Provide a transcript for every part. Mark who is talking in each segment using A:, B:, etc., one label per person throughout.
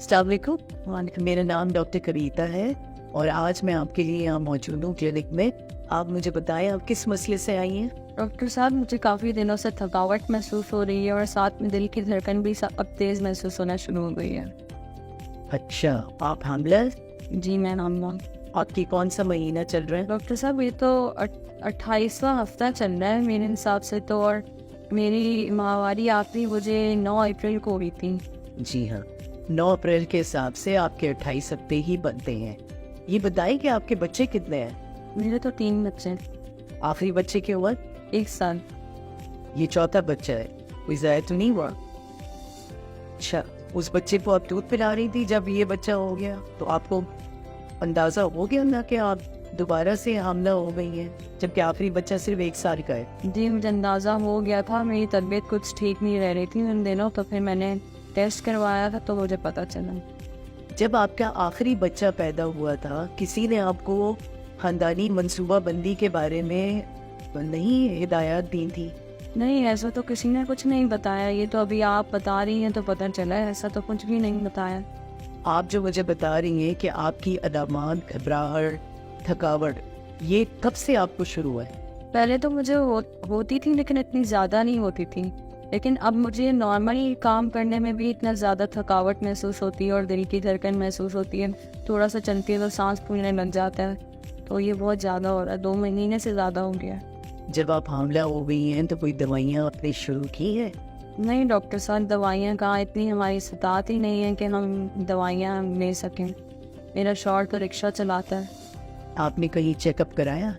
A: अस्सलाम वालेकुम, मेरा नाम डॉक्टर कविता है और आज मैं आपके लिए यहाँ मौजूद हूँ क्लिनिक में। आप मुझे बताएं आप किस मसले से आई हैं?
B: डॉक्टर साहब, मुझे काफ़ी दिनों से थकावट महसूस हो रही है और साथ में दिल की धड़कन भी अब तेज़ महसूस होना शुरू हो गई है।
A: अच्छा, आप हामिला?
B: जी मैं हामिला।
A: आपकी कौन सा महीना चल रहा है?
B: डॉक्टर साहब, ये तो 28वां हफ्ता चल रहा है मेरे हिसाब से तो, और मेरी माहवारी आखिरी मुझे 9 अप्रैल को हुई थी।
A: जी हाँ, 9 अप्रैल के हिसाब से आपके 28 हफ्ते ही बनते हैं। ये बताएं कि आपके बच्चे कितने हैं?
B: मेरे तो 3 बच्चे हैं।
A: आखिरी बच्चे की उम्र?
B: 1 साल।
A: ये चौथा बच्चा है, कोई ज़ाया तो नहीं हुआ? अच्छा, उस बच्चे को आप दूध पिला रही थी जब ये बच्चा हो गया, तो आपको अंदाज़ा हो गया ना कि आप दोबारा से हामिला हो गई हैं, जबकि आखिरी बच्चा सिर्फ 1 साल का है?
B: जी मुझे अंदाज़ा हो गया था, मेरी तबीयत कुछ ठीक नहीं रह रही थी उन दिनों, तो फिर मैंने टेस्ट करवाया था तो मुझे पता चला।
A: जब आपका आखिरी बच्चा पैदा हुआ था, किसी ने आपको खानदानी मंसूबा बंदी के बारे में नहीं हिदायत दी थी?
B: नहीं, ऐसा तो किसी ने कुछ नहीं बताया। ये तो अभी आप बता रही हैं तो पता चला है, ऐसा तो कुछ भी नहीं बताया।
A: आप जो मुझे बता रही हैं कि आपकी अलामात घबराहट, थकावट, ये कब से आपको शुरू हुआ है?
B: पहले तो मुझे होती थी लेकिन इतनी ज़्यादा नहीं होती थी, लेकिन अब मुझे नॉर्मली काम करने में भी इतना ज़्यादा थकावट महसूस होती है और दिल की धड़कन महसूस होती है। थोड़ा सा चलती है तो सांस फूलने लग जाता है, तो ये बहुत ज़्यादा हो रहा है, 2 महीने से ज़्यादा हो गया है।
A: जब आप हामिला हो गई हैं तो कोई दवाइयाँ आपने शुरू की है?
B: नहीं डॉक्टर साहब, दवाइयाँ कहाँ, इतनी हमारी सतात ही नहीं है कि हम दवाइयाँ ले सकें। मेरा शौहर तो रिक्शा चलाता है।
A: आपने कहीं चेकअप कराया?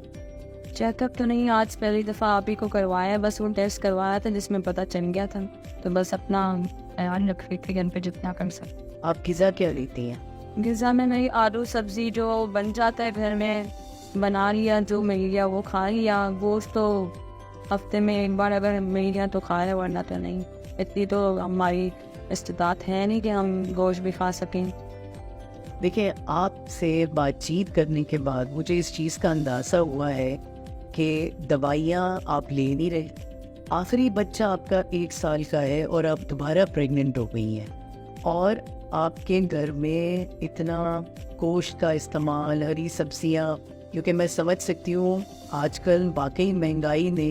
B: चेकअप तो नहीं, आज पहली दफ़ा आप ही को करवाया, बस वो टेस्ट करवाया था जिसमें पता चल गया था, तो बस अपना ख्याल रख रही थी घर पे जितना कर सकते।
A: आप ग़िज़ा क्या लेती हैं?
B: ग़िज़ा में मेरी आलू सब्ज़ी जो बन जाता है घर में, बना लिया, जो मिल गया वो खा लिया। गोश्त तो हफ्ते में 1 बार अगर मिल गया तो खाया, वरना तो नहीं। इतनी तो हमारी इस्तिताअत है नहीं कि हम गोश्त भी खा सकें।
A: देखिए, आपसे बातचीत करने के बाद मुझे इस चीज़ का अंदाज़ा हुआ है कि दवाइयाँ आप ले नहीं रहे। आखिरी बच्चा आपका 1 साल का है और आप दोबारा प्रेग्नेंट हो गई हैं, और आपके घर में इतना गोश्त का इस्तेमाल, हरी सब्जियाँ, क्योंकि मैं समझ सकती हूँ आजकल वाकई महंगाई ने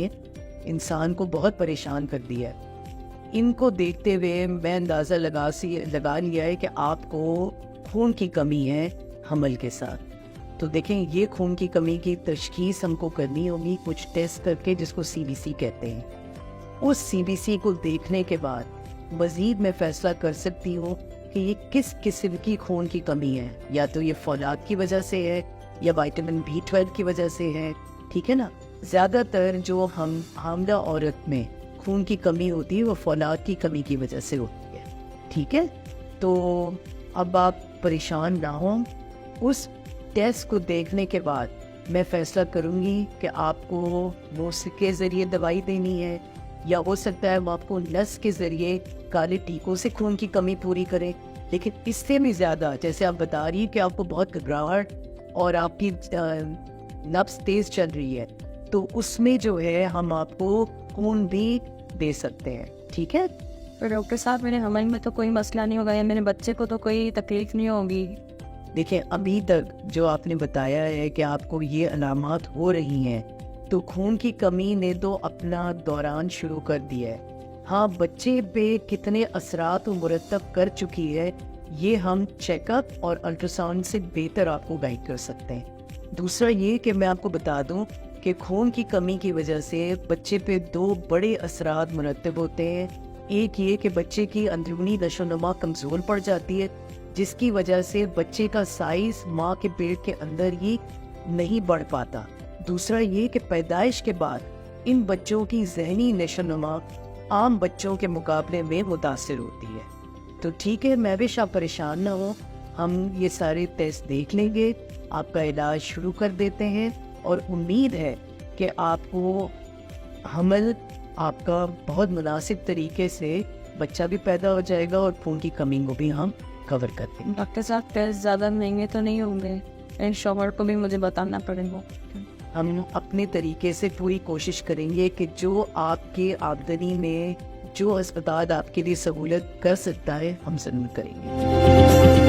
A: इंसान को बहुत परेशान कर दिया है। इनको देखते हुए मैं अंदाज़ा लगा लिया है कि आपको खून की कमी है हमल के साथ। तो देखें, ये खून की कमी की तशख़ीस हमको करनी होगी कुछ टेस्ट करके, जिसको CBC कहते हैं। उस CBC को देखने के बाद मज़ीद मैं फ़ैसला कर सकती हूँ कि ये किस किस्म की खून की कमी है। या तो ये फौलाद की वजह से है या विटामिन B12 की वजह से है, ठीक है ना। ज़्यादातर जो हम हामिला औरत में खून की कमी होती है वो फौलाद की कमी की वजह से होती है, ठीक है। तो अब आप परेशान ना हों, उस टेस्ट को देखने के बाद मैं फ़ैसला करूँगी कि आपको नस के ज़रिए दवाई देनी है, या हो सकता है वो आपको नस के ज़रिए काले टीकों से खून की कमी पूरी करें। लेकिन इससे भी ज़्यादा, जैसे आप बता रही हैं कि आपको बहुत घबराहट और आपकी नब्ज़ तेज़ चल रही है, तो उसमें जो है हम आपको खून भी दे सकते हैं, ठीक है।
B: पर डॉक्टर साहब, मेरे हमल में तो कोई मसला नहीं होगा या मेरे बच्चे को तो कोई तकलीफ नहीं होगी?
A: देखिए, अभी तक जो आपने बताया है कि आपको ये अलामात हो रही हैं, तो खून की कमी ने तो अपना दौरान शुरू कर दिया है। हाँ, बच्चे पे कितने असरात मुरतब कर चुकी है, ये हम चेकअप और अल्ट्रासाउंड से बेहतर आपको गाइड कर सकते हैं। दूसरा ये कि मैं आपको बता दूं कि खून की कमी की वजह से बच्चे पे 2 बड़े असरात मुरतब होते हैं। एक ये कि बच्चे की अंदरूनी नशोनुमा कमज़ोर पड़ जाती है, जिसकी वजह से बच्चे का साइज़ माँ के पेट के अंदर ही नहीं बढ़ पाता। दूसरा ये कि पैदाइश के बाद इन बच्चों की ज़हनी नशोनुमा आम बच्चों के मुकाबले में मुतासिर होती है। तो ठीक है, मैं भी आप परेशान ना हो, हम ये सारे टेस्ट देख लेंगे, आपका इलाज शुरू कर देते हैं, और उम्मीद है कि आपको हमल आपका बहुत मुनासिब तरीके से बच्चा भी पैदा हो जाएगा और खून की कमी को भी हम कवर कर देंगे।
B: डॉक्टर साहब, टेस्ट ज़्यादा महंगे तो नहीं होंगे? मेरे शौहर को भी मुझे बताना पड़ेगा।
A: हम अपने तरीके से पूरी कोशिश करेंगे कि जो आपके आमदनी में جو اسپتال آپ کے لیے سہولت کر سکتا ہے ہم ضرور کریں گے.